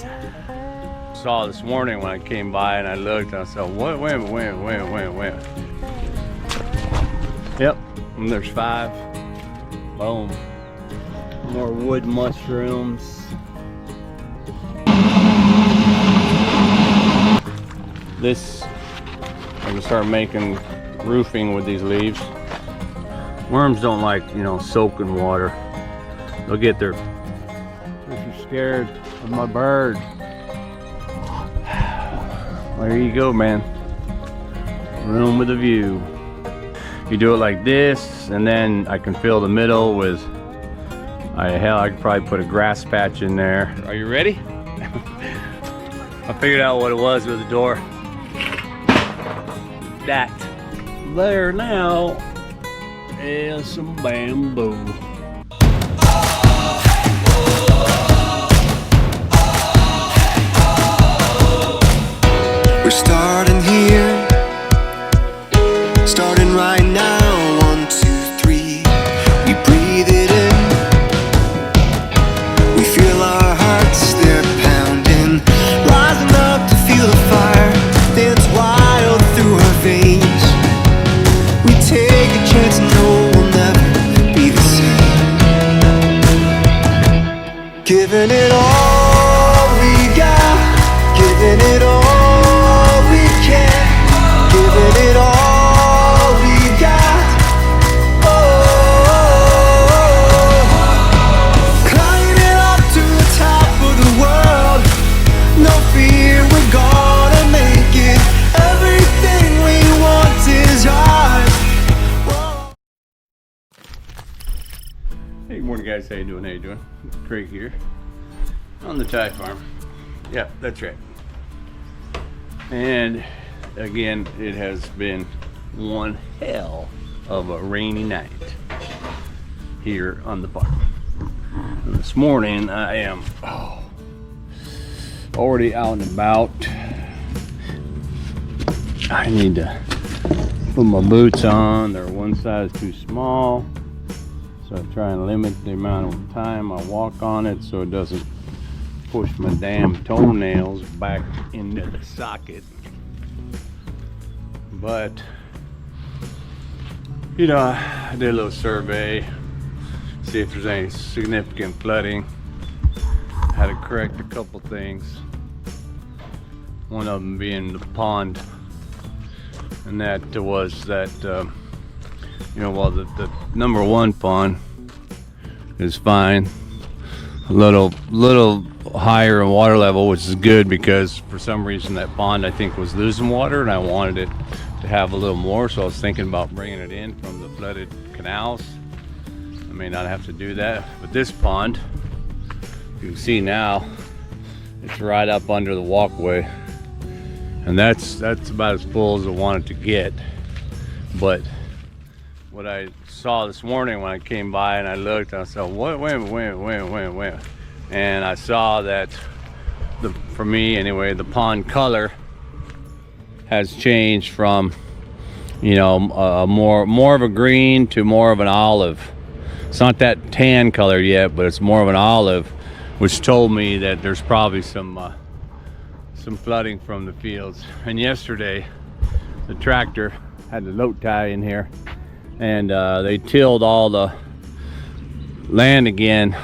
pixzza. Saw this morning when I came by and I looked and I said, what? Wait. Yep, and there's 5. Boom. More wood mushrooms. This, I'm gonna start making roofing with these leaves. Worms don't like, you know, soaking water. They'll get their, if you're scared of my bird. Well, here you go, man. Room with a view. You do it like this, and then I can fill the middle with, hell, I could probably put a grass patch in there. Are you ready? I figured out what it was with the door. That there now is some bamboo. We're starting here, starting right now. 1, 2, 3. We breathe it in. We feel our hearts, they're pounding, rising up to feel the fire dance wild through our veins. We take a chance and know we'll never be the same. Giving it all we got, giving it all we can, giving it all we got. Oh, climbing up to the top of the world, no fear, we're gonna make it. Everything we want is ours. Whoa. Hey, good morning, guys. How you doing? How you doing? Craig here on the Thai farm. Yeah, that's right. And again, it has been one hell of a rainy night here on the farm. And this morning I am already out and about. I need to put my boots on. They're one size too small, so I try and limit the amount of time I walk on it so it doesn't push my damn toenails back into the socket. But you know, I did a little survey, see if there's any significant flooding. Had to correct a couple things, one of them being the pond, and that was that you know, well, the number 1 pond is fine, a little higher in water level, which is good because for some reason that pond I think was losing water and I wanted it to have a little more, so I was thinking about bringing it in from the flooded canals. I may not have to do that, but this pond, you can see now, it's right up under the walkway, and that's about as full as I wanted to get. But what I saw this morning when I came by and I looked, I said, what? Wait. And I saw that, for me anyway, the pond color has changed from, you know, more of a green to more of an olive. It's not that tan color yet, but it's more of an olive, which told me that there's probably some flooding from the fields. And yesterday, the tractor had the load tie in here, and they tilled all the land again,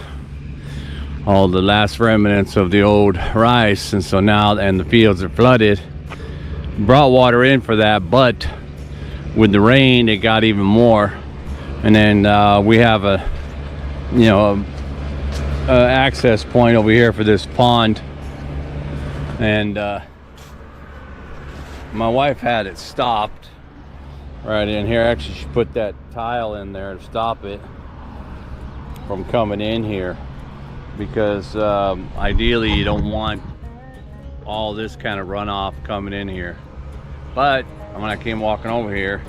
all the last remnants of the old rice, and so now, and the fields are flooded. Brought water in for that, but with the rain it got even more. And then we have a, you know, access point over here for this pond, and my wife had it stopped right in here. Actually, she put that tile in there to stop it from coming in here, because ideally you don't want all this kind of runoff coming in here. But when I came walking over here,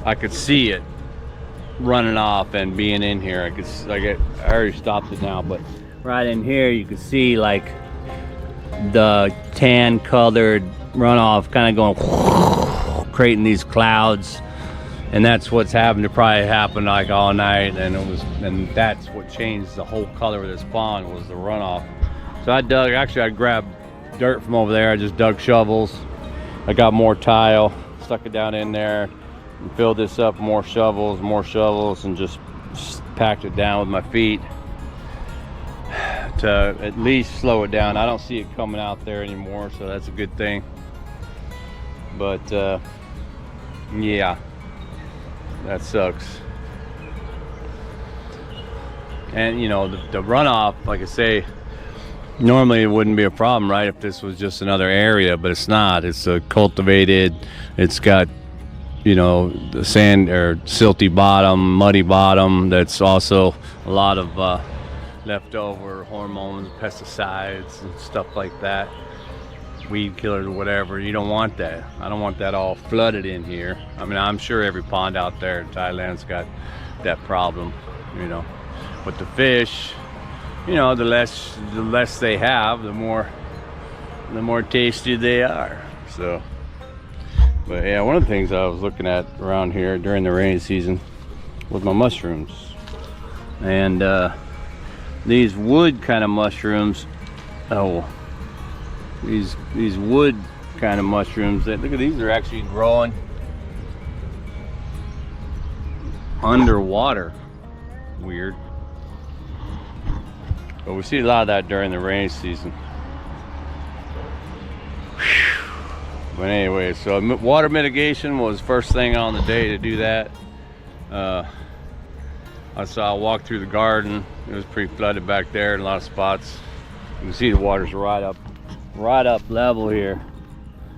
I could see it running off and being in here. I already stopped it now, but right in here you can see like the tan colored runoff kind of going, creating these clouds, and that's what's happened to probably happen like all night. And that's what changed the whole color of this pond, was the runoff. So I dug, actually I grabbed dirt from over there. I just dug shovels. I got more tile, stuck it down in there, and filled this up, more shovels, and just packed it down with my feet to at least slow it down. I don't see it coming out there anymore, so that's a good thing. But yeah, that sucks. And you know, the runoff, like I say, normally it wouldn't be a problem, right, if this was just another area, but it's not. It's a cultivated, it's got, you know, the sand or silty bottom, muddy bottom. That's also a lot of leftover hormones, pesticides and stuff like that, weed killers or whatever. You don't want that. I don't want that all flooded in here. I mean, I'm sure every pond out there in Thailand's got that problem, you know. But the fish, you know, the less they have, the more tasty they are. So, but yeah, one of the things I was looking at around here during the rainy season was my mushrooms. And these wood kind of mushrooms, these wood kind of mushrooms, look at these, are actually growing underwater. Weird. But we see a lot of that during the rainy season. Whew. But anyway, so water mitigation was first thing on the day to do that. I walked through the garden. It was pretty flooded back there in a lot of spots. You can see the water's right up level here.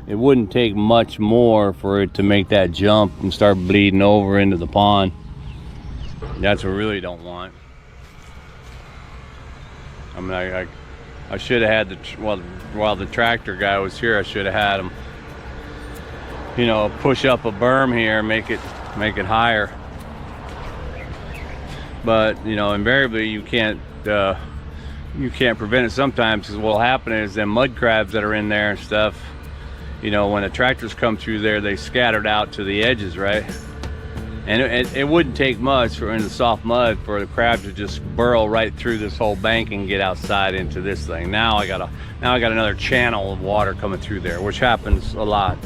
It wouldn't take much more for it to make that jump and start bleeding over into the pond. That's what we really don't want. I mean, I should have had while the tractor guy was here, I should have had him, you know, push up a berm here, make it higher. But you know, invariably you can't prevent it sometimes, because what'll happen is them mud crabs that are in there and stuff, you know, when the tractors come through there, they scattered out to the edges, right? And it wouldn't take much for in the soft mud for the crab to just burrow right through this whole bank and get outside into this thing. Now I got another channel of water coming through there, which happens a lot.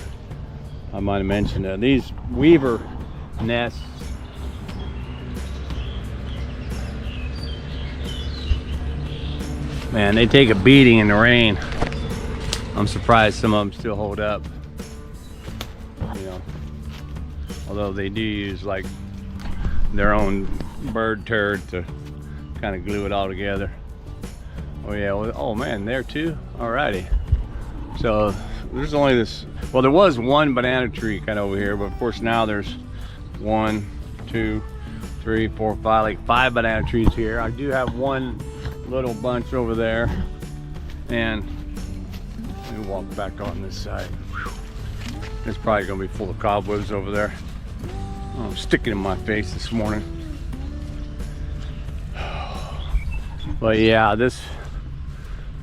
I might have mentioned that. These weaver nests, man, they take a beating in the rain. I'm surprised some of them still hold up. You know, although they do use like their own bird turd to kind of glue it all together. Oh yeah, well, oh man, there too. Alrighty. So there's only this, well, there was one banana tree kind of over here, but of course now there's 1, 2, 3, 4, 5, like 5 banana trees here. I do have one little bunch over there, and let me walk back on this side. Whew. It's probably gonna be full of cobwebs over there. Oh, I'm sticking in my face this morning. But yeah, this,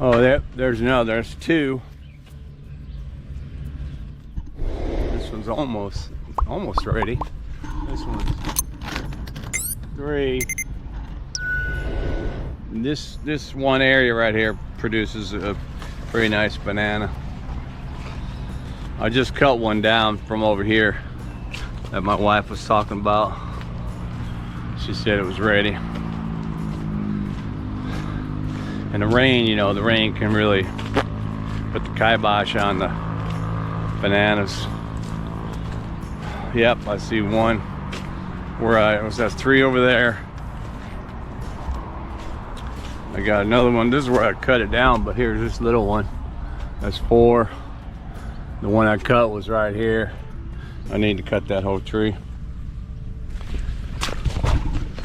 oh, there's another, there's 2. This one's almost ready. This one's 3. This one area right here produces a pretty nice banana. I just cut one down from over here that my wife was talking about. She said it was ready. And the rain, you know, the rain can really put the kibosh on the bananas. Yep, I see one where that's 3 over there. I got another one. This is where I cut it down, but here's this little one. That's 4. The one I cut was right here. I need to cut that whole tree.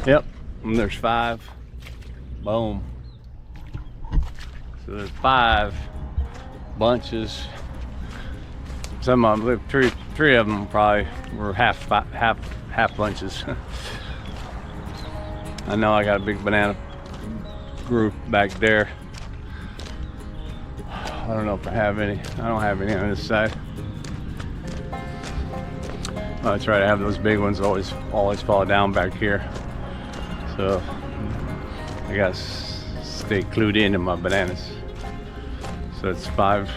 Yep, and there's 5. Boom. So there's 5 bunches. Some of them, 3 of them probably were half bunches. I know I got a big banana group back there. I don't know if I have any. I don't have any on this side. Oh, that's right, I have those big ones always fall down back here. So I gotta stay clued into my bananas. So it's 5.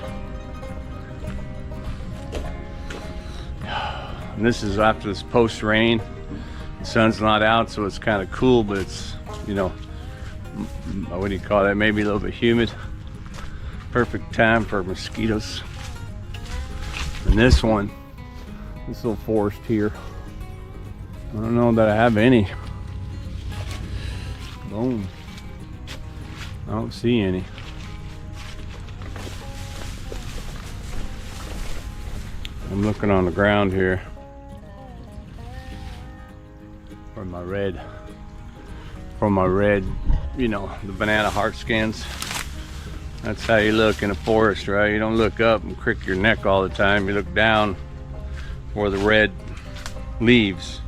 And this is after this post rain. The sun's not out, so it's kind of cool, but it's, you know, what do you call that? Maybe a little bit humid. Perfect time for mosquitoes. And this one, this little forest here, I don't know that I have any. Boom. I don't see any. I'm looking on the ground here for my red, you know, the banana heart skins. That's how you look in a forest, right? You don't look up and crick your neck all the time. You look down for the red leaves.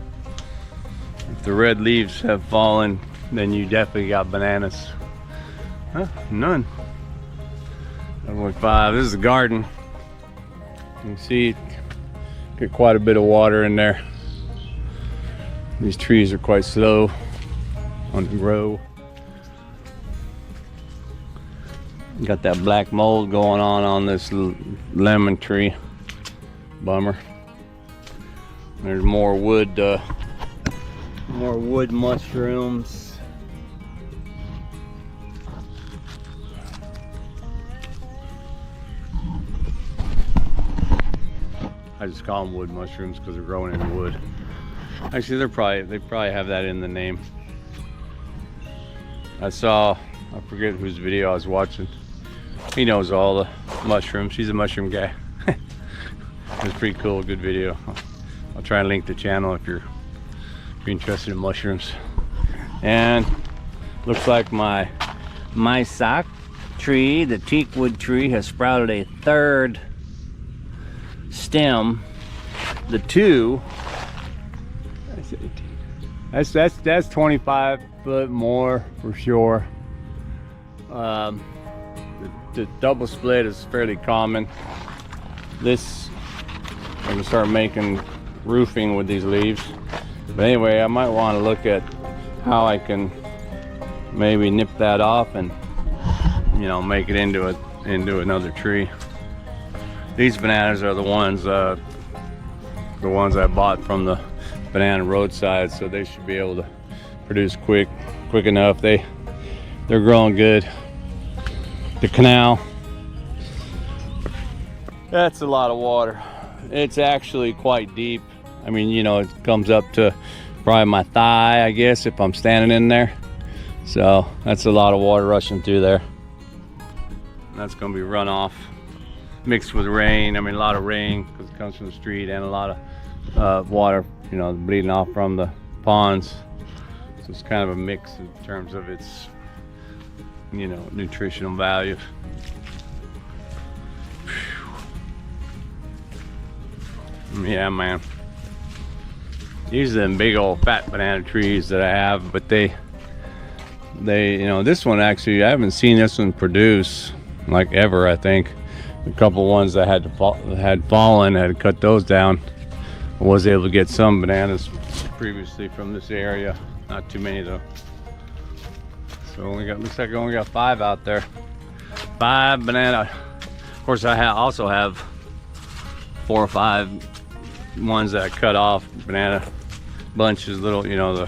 If the red leaves have fallen, then you definitely got bananas. Huh? None. 7.5. This is the garden. You can see, get quite a bit of water in there. These trees are quite slow on the grow. Got that black mold going on this lemon tree. Bummer. There's more wood mushrooms. I just call them wood mushrooms because they're growing in the wood. Actually, they probably have that in the name. I forget whose video I was watching. He knows all the mushrooms. He's a mushroom guy. It's pretty cool, good video. I'll try and link the channel if you're interested in mushrooms. And looks like my sock tree, the teakwood tree, has sprouted a 3rd stem. The 2, that's 25 foot more for sure. The double split is fairly common. This, I'm gonna start making roofing with these leaves. But anyway, I might want to look at how I can maybe nip that off and, you know, make it into another tree. These bananas are the ones I bought from the banana roadside, so they should be able to produce quick enough. They're growing good. The canal, that's a lot of water. It's actually quite deep. I mean, you know, it comes up to probably my thigh, I guess, if I'm standing in there. So that's a lot of water rushing through there. That's gonna be runoff mixed with rain. I mean, a lot of rain because it comes from the street, and a lot of water, you know, bleeding off from the ponds. So it's kind of a mix in terms of its, you know, nutritional value. Yeah, man. These are them big old fat banana trees that I have, but they, you know, this one actually, I haven't seen this one produce like ever. I think a couple ones that had fallen, I had to cut those down. I was able to get some bananas previously from this area, not too many though. So looks like I only got 5 out there. 5 banana. Of course, I also have 4 or 5 ones that I cut off, banana bunches, little, you know, the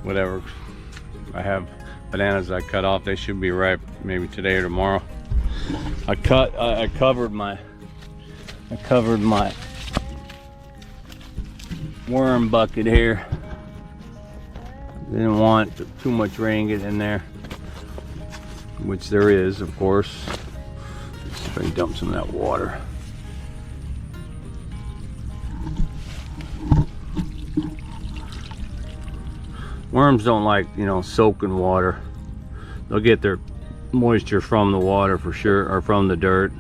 whatever. I have bananas I cut off. They should be ripe maybe today or tomorrow. I covered my worm bucket here. Didn't want too much rain getting in there, which there is, of course. Let's see if I can dump some of that water. Worms don't like, you know, soaking water. They'll get their moisture from the water for sure, or from the dirt.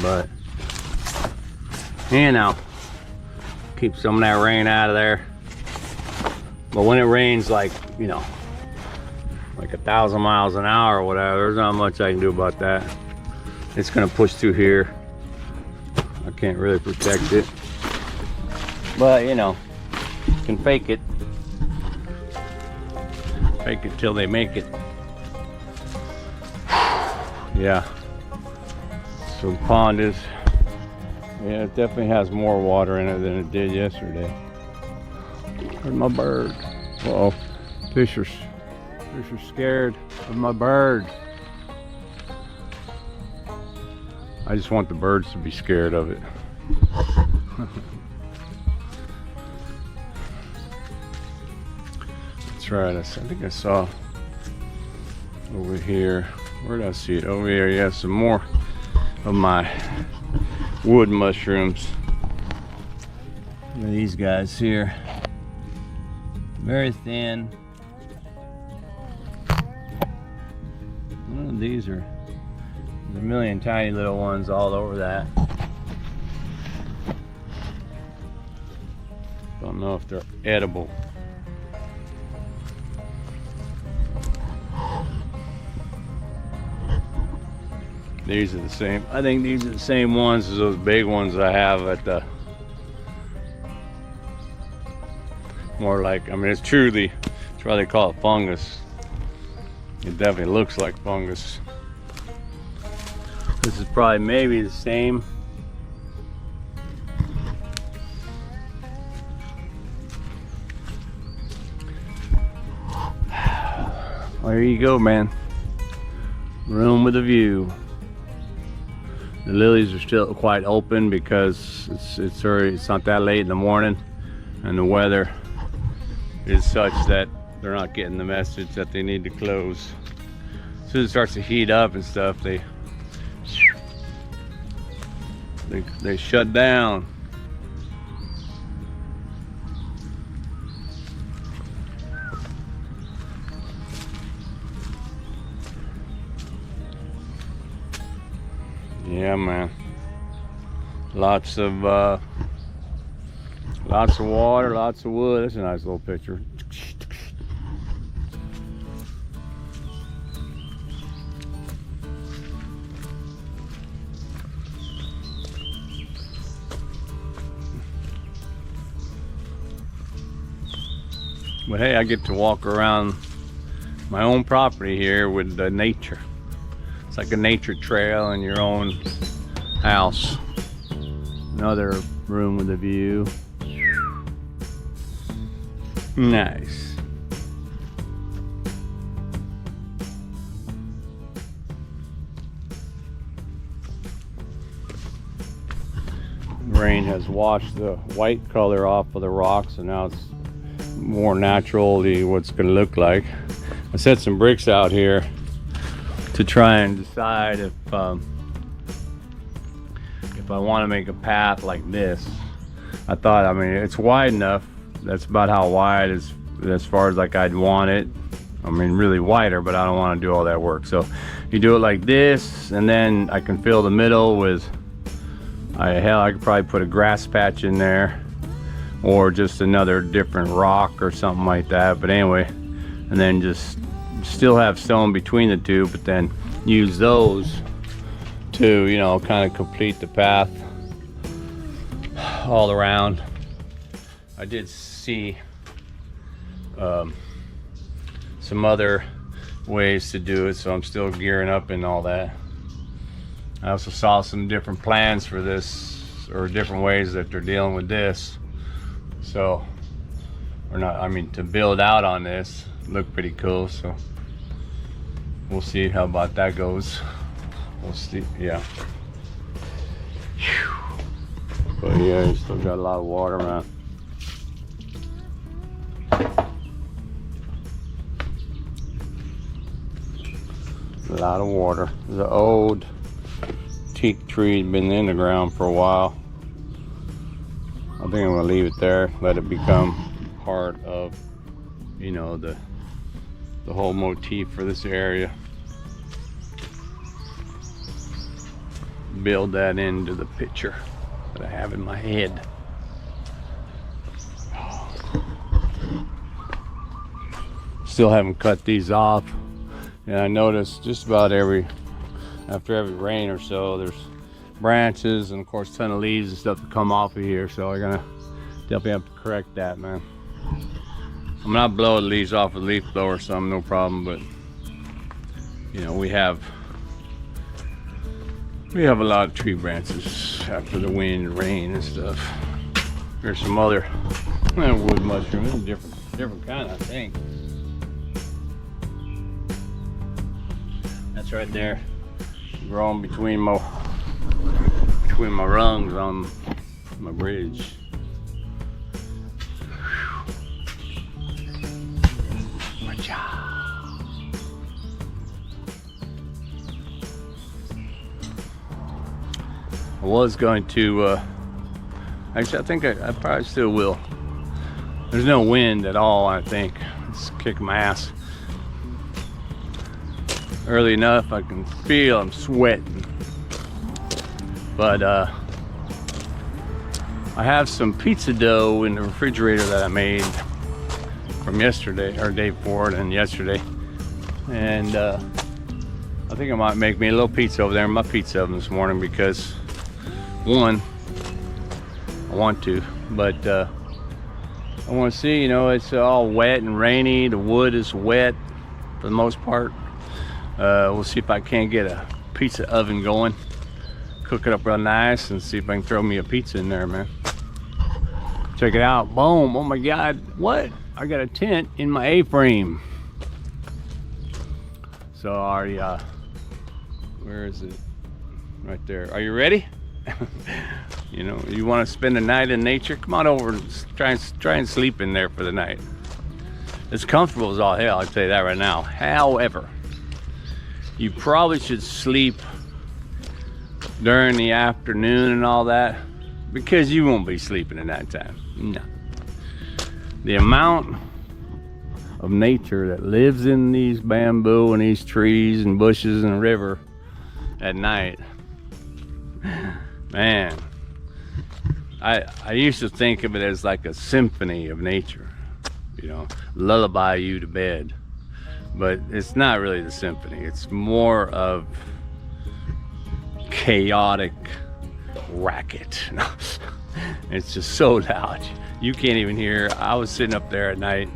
But, you know, keep some of that rain out of there. But when it rains, like, you know, like 1,000 miles an hour or whatever, there's not much I can do about that. It's gonna push through here. I can't really protect it. But, you know, you can fake it. Fake it till they make it. Yeah. So the pond is, yeah, it definitely has more water in it than it did yesterday. Where's my bird? Uh-oh. Fish are scared of my bird. I just want the birds to be scared of it. That's right. I think I saw over here. Where did I see it? Over here. Yeah, some more of my wood mushrooms. Look at these guys here. Very thin. These are a million tiny little ones all over that. Don't know if they're edible. These are the same. I think these are the same ones as those big ones I have at the. More like, I mean, it's truly, that's why they call it fungus. It definitely looks like fungus. This is probably maybe the same. Well, there you go, man. Room with a view. The lilies are still quite open because it's not that late in the morning, and the weather is such that they're not getting the message that they need to close. As soon as it starts to heat up and stuff, they shut down. Yeah, man. Lots of water, lots of wood. That's a nice little picture. But hey, I get to walk around my own property here with the nature. It's like a nature trail in your own house. Another room with a view. Nice. Rain has washed the white color off of the rocks, and now it's more naturally what it's gonna look like. I set some bricks out here to try and decide if I want to make a path like this. I thought, I mean, it's wide enough. That's about how wide as far as like I'd want it. I mean, really wider, but I don't want to do all that work. So you do it like this, and then I can fill the middle with, hell, I could probably put a grass patch in there, or just another different rock or something like that. But anyway, and then just still have stone between the two, but then use those to, you know, kind of complete the path all around. I did see some other ways to do it, so I'm still gearing up and all that. I also saw some different plans for this, or different ways that they're dealing with this. So, or not, I mean, to build out on this, look pretty cool. So we'll see how about that goes. We'll see, yeah. Whew. But yeah, you still got a lot of water, man. A lot of water. The old teak tree had been in the ground for a while. I think I'm gonna leave it there, let it become part of, you know, the whole motif for this area. Build that into the picture that I have in my head. Still haven't cut these off, and I noticed just about after every rain or so, there's branches and of course a ton of leaves and stuff that come off of here. So I'm gonna definitely have to correct that, man. I'm not blowing the leaves off with a leaf blower or something, no problem, but you know, we have We have a lot of tree branches after the wind and rain and stuff. There's some other wood mushrooms, different kind, I think. That's right there, growing between my rungs on my bridge. I was going to, actually I think I probably still will. There's no wind at all, I think. It's kicking my ass. Early enough, I can feel I'm sweating. But I have some pizza dough in the refrigerator that I made from yesterday, or day before and yesterday. And I think I might make me a little pizza over there in my pizza oven this morning because one, I want to, but I want to see, you know, it's all wet and rainy. The wood is wet for the most part. We'll see if I can't get a pizza oven going, cook it up real nice, and see if I can throw me a pizza in there, man. Check it out. Boom. Oh my God. What? I got a tent in my A-frame. So I already, where is it? Right there. Are you ready? You know, you want to spend the night in nature? Come on over and try and sleep in there for the night. It's comfortable as all hell, I'll tell you that right now. However, you probably should sleep during the afternoon and all that, because you won't be sleeping at that time. No. The amount of nature that lives in these bamboo and these trees and bushes and river at night, man, I used to think of it as like a symphony of nature, you know, lullaby you to bed. But it's not really the symphony. It's more of chaotic racket. It's just so loud. You can't even hear. I was sitting up there at night,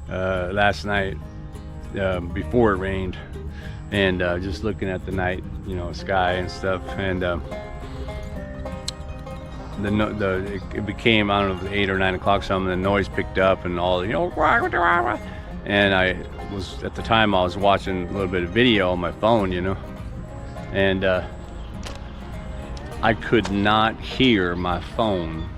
last night, before it rained, and just looking at the night, you know, sky and stuff, and it became, I don't know, 8 or 9 o'clock something. The noise picked up and all, you know, and I was, at the time I was watching a little bit of video on my phone, you know, and I could not hear my phone.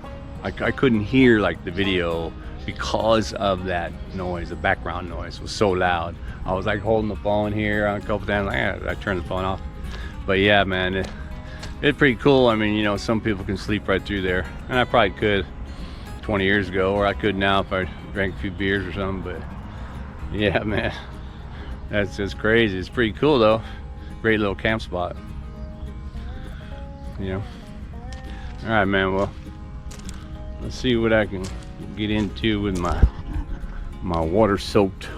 I couldn't hear like the video because of that noise. The background noise was so loud. I was like holding the phone here a couple times, like, I turned the phone off. But yeah, man, it's pretty cool. I mean, you know, some people can sleep right through there, and I probably could 20 years ago, or I could now if I drank a few beers or something. But yeah, man, that's just crazy. It's pretty cool though. Great little camp spot, you know. All right, man, well, let's see what I can get into with my water soaked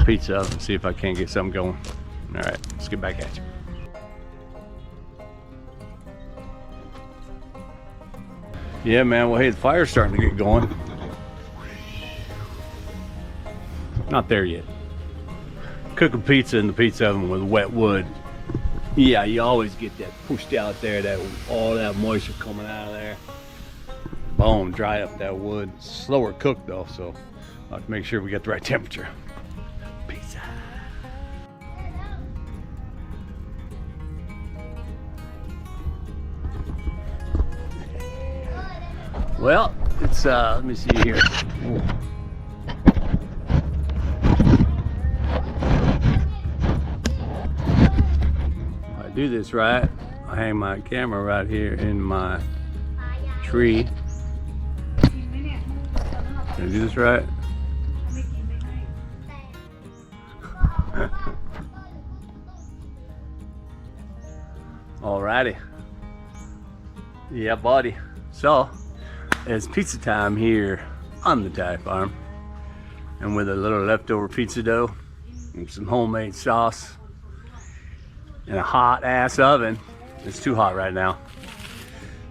pizza oven, see if I can't get something going. All right, let's get back at you. Yeah, man, well, hey, the fire's starting to get going. Not there yet. Cooking pizza in the pizza oven with wet wood. Yeah, you always get that pushed out there, that all that moisture coming out of there. Boom, dry up that wood. Slower cook though, so I'll have to make sure we get the right temperature. Pizza. Well, it's let me see here. Ooh. If I do this right, I hang my camera right here in my tree. Can I do this right? Alrighty. Yeah, buddy. So it's pizza time here on the Thai farm, and with a little leftover pizza dough and some homemade sauce and a hot ass oven. It's too hot right now.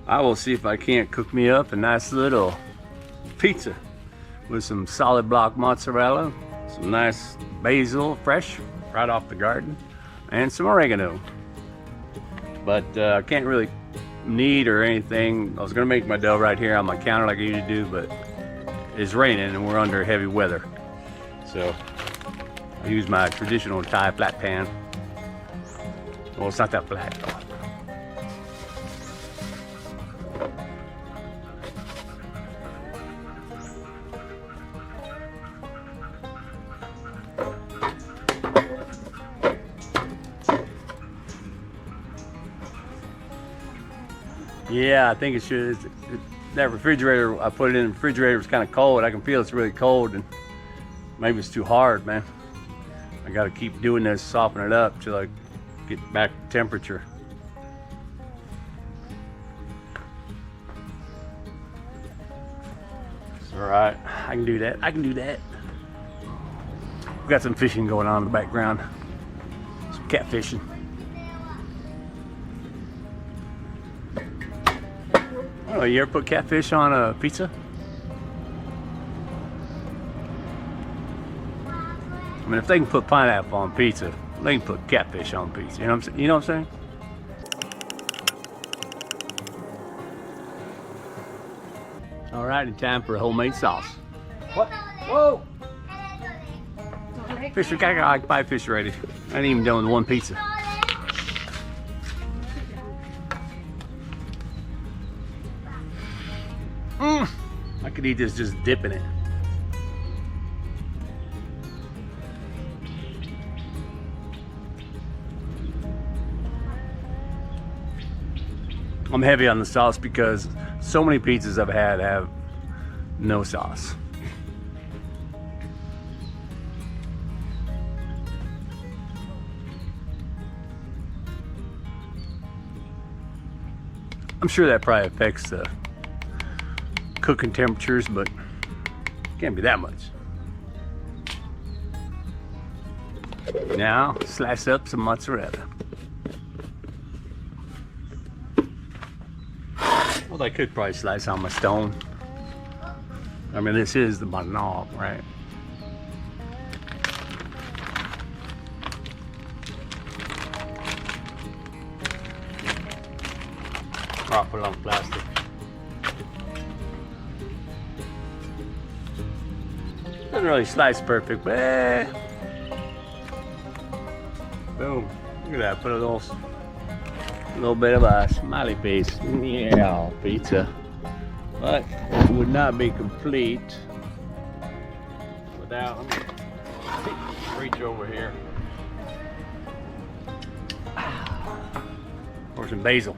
I will see if I can't cook me up a nice little pizza with some solid block mozzarella, some nice basil fresh right off the garden, and some oregano. but I can't really knead or anything. I was gonna make my dough right here on my counter like I usually do, but it's raining and we're under heavy weather. So I use my traditional Thai flat pan. Well, it's not that flat though. Yeah, I think it should. That refrigerator, I put it in the refrigerator, was kind of cold. I can feel it's really cold, and maybe it's too hard, man. I got to keep doing this, soften it up till I get back to temperature. It's all right. I can do that. I can do that. We got some fishing going on in the background. Some catfishing. Oh, you ever put catfish on a pizza? I mean, if they can put pineapple on pizza, they can put catfish on pizza. You know what I'm saying? You know what I'm saying? All right, it's time for a homemade sauce. What? Whoa! Fish, I got like 5 fish ready. I ain't even done with 1 pizza. I could eat this just dipping it. I'm heavy on the sauce because so many pizzas I've had have no sauce. I'm sure that probably affects the cooking temperatures, but it can't be that much. Now, slice up some mozzarella. Well, I could probably slice on my stone. I mean, this is the knob, right? I'll put it on plastic. Doesn't really slice perfect, but boom. Look at that. Put a little bit of a smiley face. Yeah, pizza. But it would not be complete without. Let me reach over here. Pour some basil.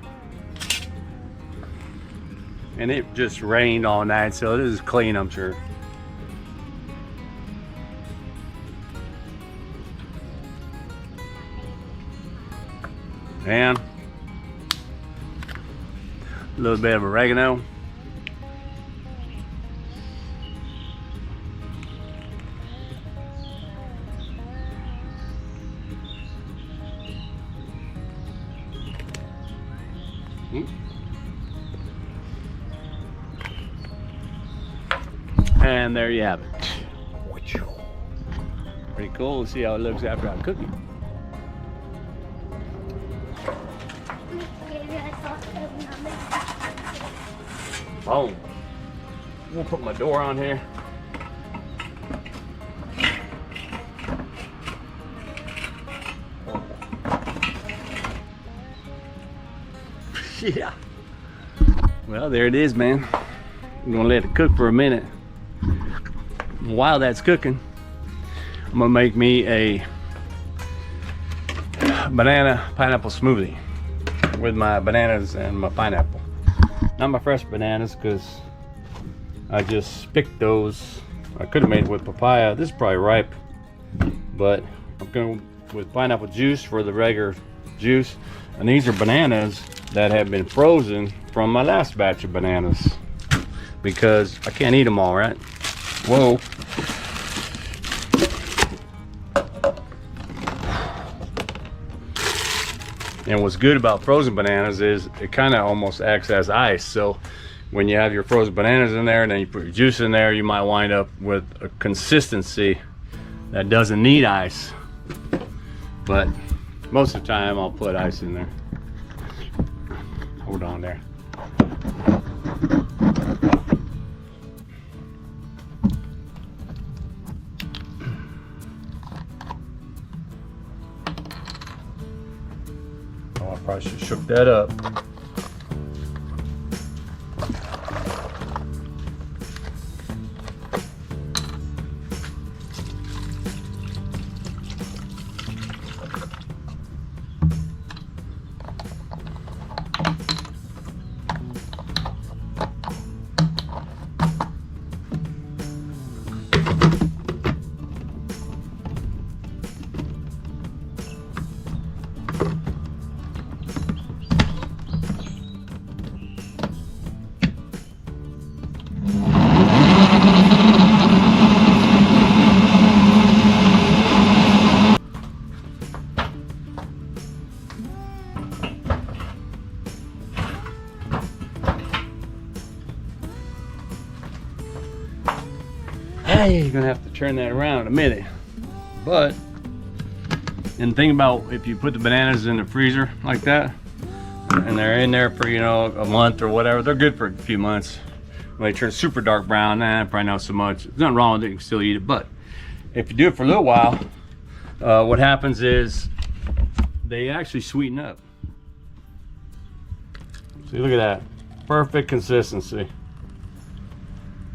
And it just rained all night, so this is clean, I'm sure. And a little bit of oregano. And there you have it. Pretty cool. Let's see how it looks after I cook it. Oh, I'm gonna put my door on here. Yeah. Well, there it is, man. I'm gonna let it cook for a minute. While that's cooking, I'm gonna make me a banana pineapple smoothie with my bananas and my pineapple. Not my fresh bananas, because I just picked those. I could have made it with papaya. This is probably ripe, but I'm going with pineapple juice for the regular juice. And these are bananas that have been frozen from my last batch of bananas, because I can't eat them all, right? Whoa. And what's good about frozen bananas is it kind of almost acts as ice. So when you have your frozen bananas in there and then you put your juice in there, you might wind up with a consistency that doesn't need ice. But most of the time I'll put ice in there. Hold on there. Oh, I probably should have shook that up. You're gonna have to turn that around in a minute. But, and think about if you put the bananas in the freezer like that, and they're in there for, you know, a month or whatever, they're good for a few months. When they turn super dark brown, probably not so much. There's nothing wrong with it, you can still eat it. But if you do it for a little while, what happens is they actually sweeten up. See, look at that. Perfect consistency.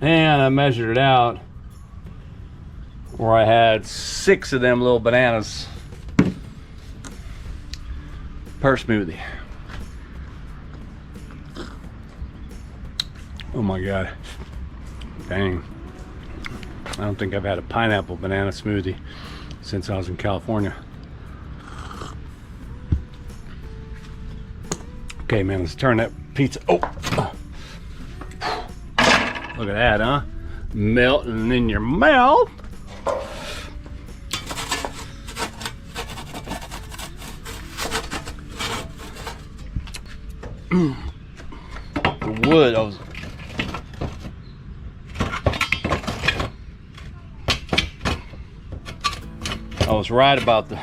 And I measured it out where I had 6 of them little bananas per smoothie. Oh my God. Dang. I don't think I've had a pineapple banana smoothie since I was in California. Okay, man, let's turn that pizza. Oh! Look at that, huh? Melting in your mouth. The wood, I was right about the,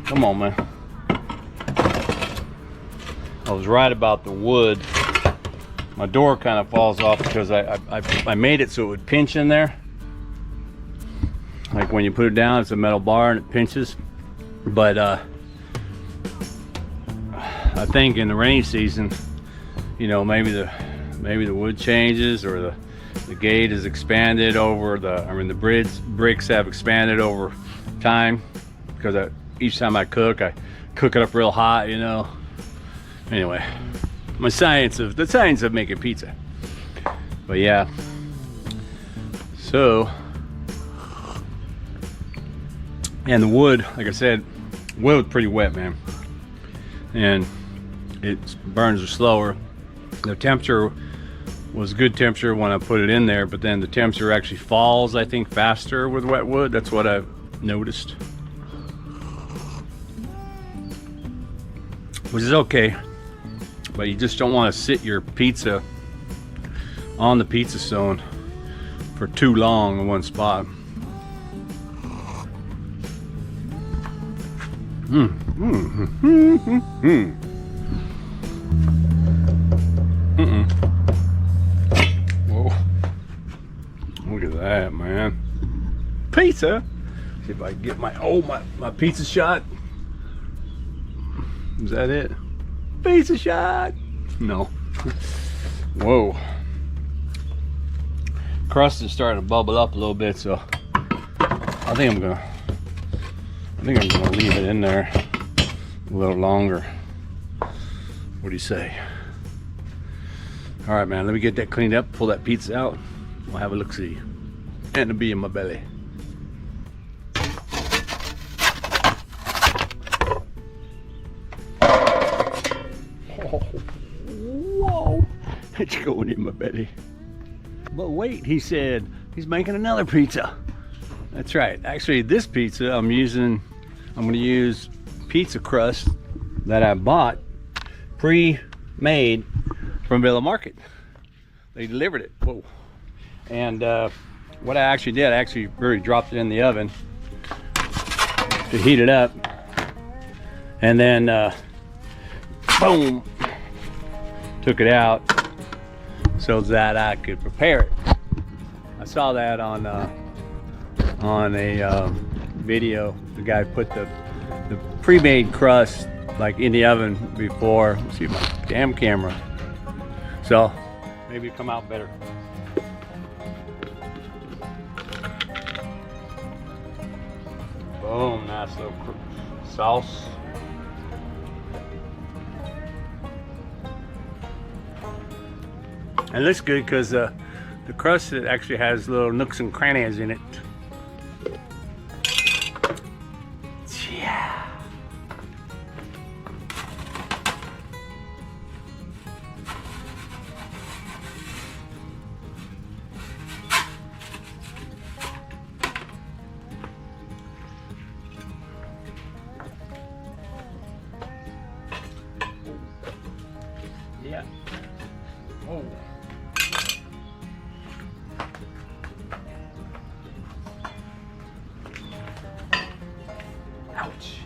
come on, man. I was right about the wood. My door kind of falls off because I made it so it would pinch in there. Like when you put it down, it's a metal bar and it pinches. But I think in the rainy season, you know, maybe the wood changes, or the gate is expanded over the bricks have expanded over time, because each time I cook it up real hot, you know. Anyway, the science of making pizza. But yeah, so, and the wood, like I said, wood was pretty wet, man, and it burns slower. The temperature was good temperature when I put it in there, but then the temperature actually falls, I think, faster with wet wood. That's what I've noticed, which is okay. But you just don't want to sit your pizza on the pizza stone for too long in one spot. Whoa. Look at that, man. Pizza. See if I can get my pizza shot. Is that it? Pizza shot. No. Whoa. Crust is starting to bubble up a little bit, so I think I'm gonna leave it in there a little longer. What do you say? All right, man, let me get that cleaned up, pull that pizza out. We'll have a look-see. And it'll be in my belly. Oh, whoa, it's going in my belly. But wait, he said he's making another pizza. That's right. Actually, this pizza I'm gonna use pizza crust that I bought pre-made from Villa Market. They delivered it. Whoa. And what I actually did, I actually really dropped it in the oven to heat it up, and then boom, took it out so that I could prepare it. I saw that on a video. The guy put the pre-made crust like in the oven before. Let's see my damn camera. So maybe it'll come out better. Boom, nice little sauce. And it looks good because the crust, it actually has little nooks and crannies in it. Yeah. Yeah. Oh. Ouch.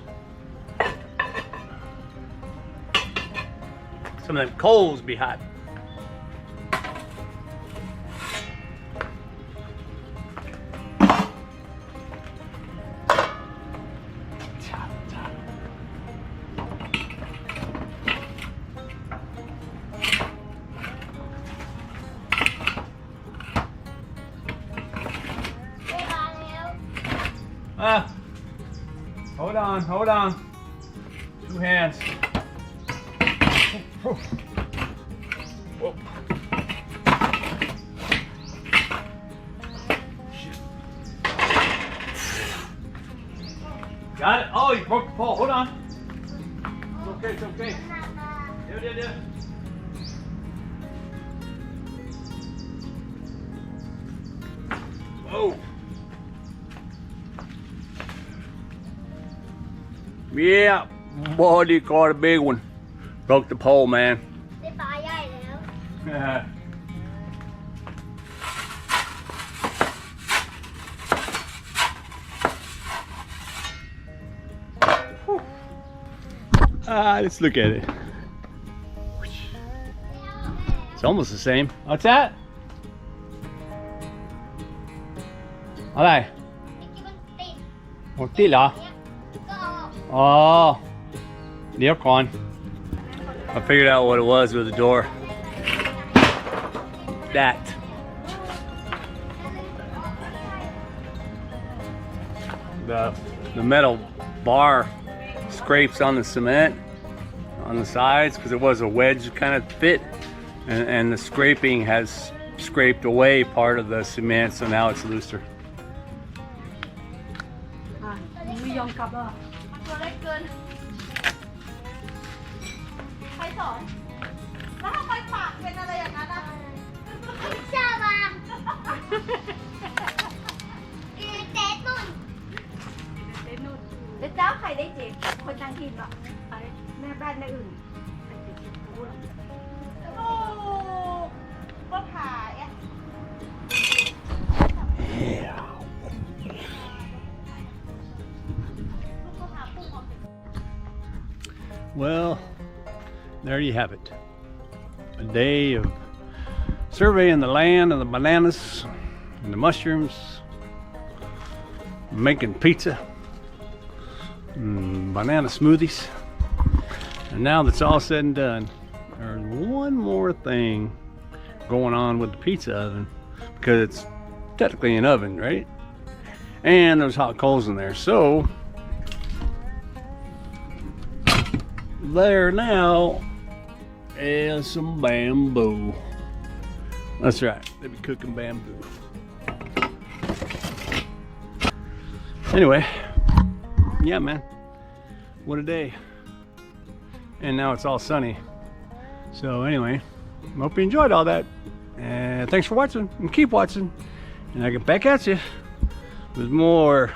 Some of them coals be hot. Hold on. 2 hands. Whoa. Shit. Got it? Oh, you broke the pole. Hold on. It's okay, it's okay. Yeah. Whoa. Yeah, boy, you caught a big one. Broke the pole, man. Let's look at it. It's almost the same. What's that? Alright. Một tí lọ. Oh, the aircon. I figured out what it was with the door. That. The metal bar scrapes on the cement on the sides because it was a wedge kind of fit, and the scraping has scraped away part of the cement, so now it's looser. ไม่ยอมกลับอ่ะตัวเล็กเกินใครสอนแล้วทำไมปากเป็นอะไรอย่างนั้นอ่ะพิซซ่ามาเต้นุ่นเดี๋ยวเจ้าใครได้เจ็บคนทางทีมอ่ะแม่บ้านในอื่นโอ้ก็ผ่าอ่ะ Well, there you have it. A day of surveying the land and the bananas and the mushrooms, making pizza, and banana smoothies. And now that's all said and done, there's one more thing going on with the pizza oven, because it's technically an oven, right? And there's hot coals in there. So there now is some bamboo. That's right, they be cooking bamboo. Anyway, yeah, man, what a day. And now it's all sunny. So anyway, I hope you enjoyed all that, and thanks for watching, and keep watching, and I'll get back at you with more